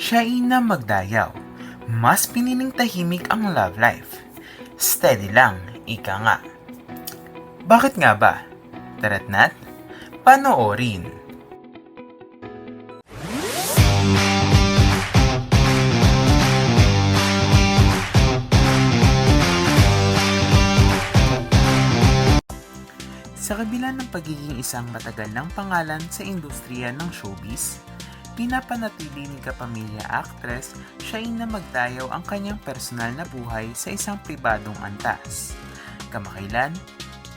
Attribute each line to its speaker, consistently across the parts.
Speaker 1: Shaina Magdayaw, mas piniling tahimik ang love life. Steady lang, ika nga. Bakit nga ba? Tara't na't panoorin. Sa kabila ng pagiging isang matagal ng pangalan sa industriya ng showbiz, pinapanatili ni kapamilya actress Shaina Magdayaw ang kanyang personal na buhay sa isang pribadong antas. Kamakailan,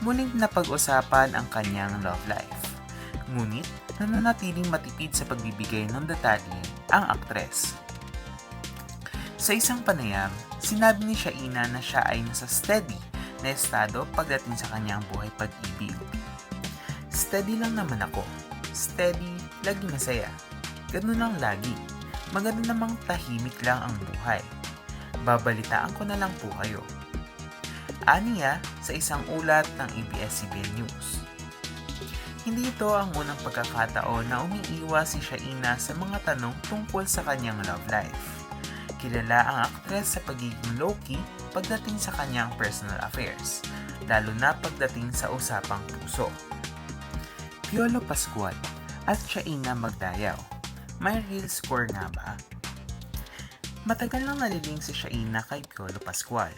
Speaker 1: muling napag-usapan ang kanyang love life. Ngunit, nananatiling matipid sa pagbibigay ng detalye ang aktres. Sa isang panayam, sinabi ni Shaina na siya ay nasa steady na estado pagdating sa kanyang buhay pag-ibig. Steady lang naman ako. Steady, lagi masaya. Ganun lang lagi. Maganda namang tahimik lang ang buhay. Babalitaan ko na lang po kayo. Aniya sa isang ulat ng ABS-CBN News. Hindi ito ang unang pagkakataon na umiiwas si Shaina sa mga tanong tungkol sa kanyang love life. Kilala ang aktres sa pagiging low-key pagdating sa kanyang personal affairs, lalo na pagdating sa usapang puso. Piolo Pascual at Shaina Magdayaw, may real score nga ba? Matagal nang naliling si Shaina kay Piolo Pascual,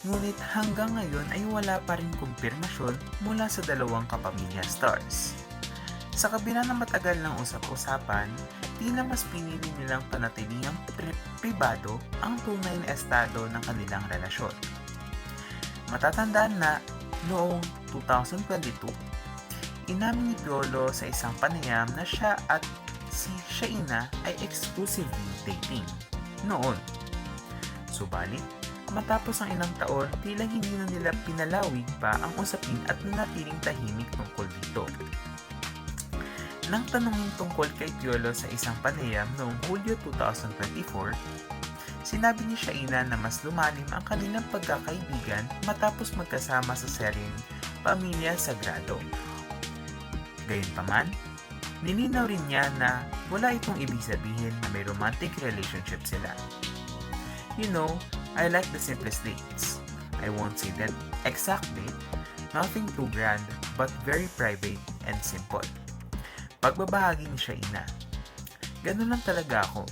Speaker 1: ngunit hanggang ngayon ay wala pa rin kumpirmasyon mula sa dalawang kapamilya stars. Sa kabila ng matagal ng usap-usapan, tila mas pinili nilang panatiliang pribado ang tunay na estado ng kanilang relasyon. Matatandaan na noong 2022, inamin ni Piolo sa isang panayam na siya at si Shaina ay exclusively dating noon. Subalit, matapos ang ilang taon, tila hindi na nila pinalawig pa ang usapin at nanatiling tahimik tungkol dito. Nang tanungin tungkol kay Piolo sa isang panayam noong Hulyo 2024, sinabi ni Shaina na mas lumalim ang kanilang pagkakaibigan matapos magkasama sa seryeng Pamilya Sagrado. Gayunpaman, nilinaw rin niya na wala itong ibig sabihin na may romantic relationship sila. You know, I like the simplest dates. I won't say that exactly, nothing too grand but very private and simple. Pagbabahagi ni Shaina, ganun lang talaga ako.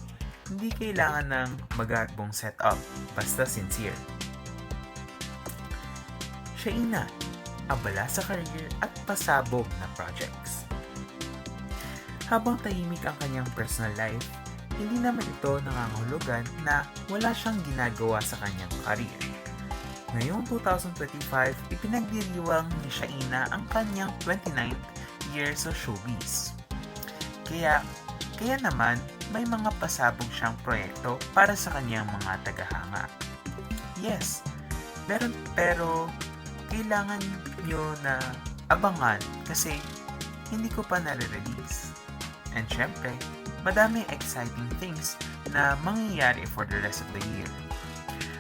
Speaker 1: Hindi kailangan ng magarbong setup, basta sincere. Shaina, abala sa career at pasabog na projects. Habang tahimik ang kanyang personal life, hindi naman ito nangangahulugan na wala siyang ginagawa sa kanyang career. Ngayong 2025, ipinagdiriwang ni Shaina ang kanyang 29th year sa showbiz. Kaya naman, may mga pasabog siyang proyekto para sa kanyang mga tagahanga. Yes, meron, pero kailangan nyo na abangan kasi hindi ko pa nare-release. And syempre, madaming exciting things na mangyayari for the rest of the year.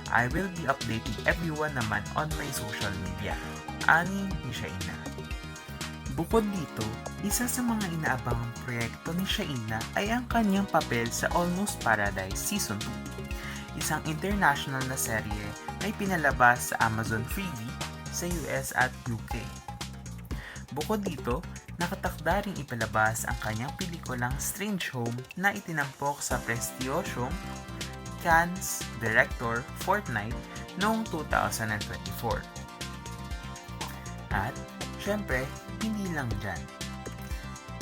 Speaker 1: I will be updating everyone naman on my social media. Ani ni Shaina. Bukod dito, isa sa mga inaabangang proyekto ni Shaina ay ang kanyang papel sa Almost Paradise Season 2, isang international na serye na ipinalabas sa Amazon Freevee sa US at UK. Bukod dito, nakatakda ring ipalabas ang kanyang pelikulang Strange Home na itinampok sa prestiyosyong Cannes Director Fortnight noong 2024. At, syempre, hindi lang dyan.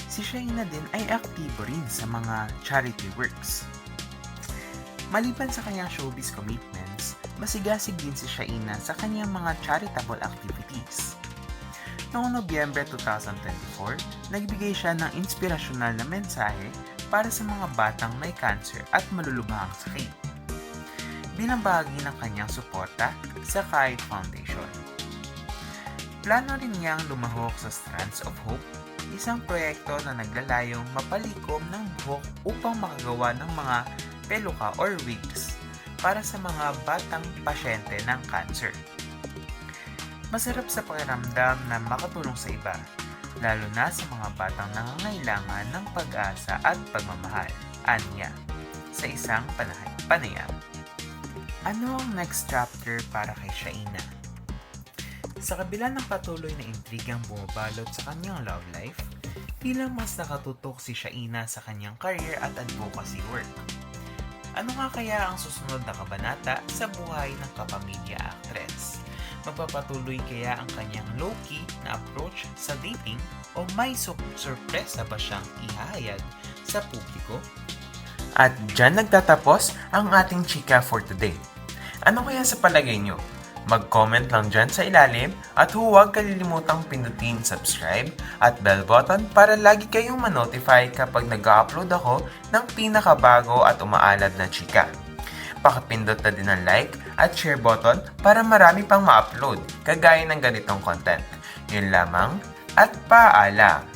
Speaker 1: Si Shaina din ay aktibo rin sa mga charity works. Maliban sa kanyang showbiz commitments, masigasig din si Shaina sa kanyang mga charitable activities. Noong Nobyembre 2024, nagbigay siya ng inspirasyonal na mensahe para sa mga batang may cancer at malulubhang sakit, bilang bahagi ng kanyang suporta sa Kite Foundation. Plano rin niyang lumahok sa Strands of Hope, isang proyekto na naglalayong mapalikom ng buhok upang makagawa ng mga peluka or wigs para sa mga batang pasyente ng cancer. Masarap sa pakiramdam na makatulong sa iba, lalo na sa mga batang nangangailangan ng pag-asa at pagmamahal, anya. sa isang panayam. Ano ang next chapter para kay Shaina? Sa kabila ng patuloy na intrigang bumabalot sa kanyang love life, bilang mas nakatutok si Shaina sa kanyang career at advocacy work. Ano nga kaya ang susunod na kabanata sa buhay ng kapamilya actress? Magpapatuloy kaya ang kanyang low-key na approach sa dating o may surpresa ba siyang ihahayag sa publiko? At dyan nagtatapos ang ating chika for today. Ano kaya sa palagay nyo? Mag-comment lang dyan sa ilalim at huwag kalilimutang pindutin subscribe at bell button para lagi kayong ma-notify kapag nag-upload ako ng pinakabago at umaalad na chika. Pakipindot na din ang like at share button para marami pang ma-upload kagaya ng ganitong content. Yun lamang at paalam!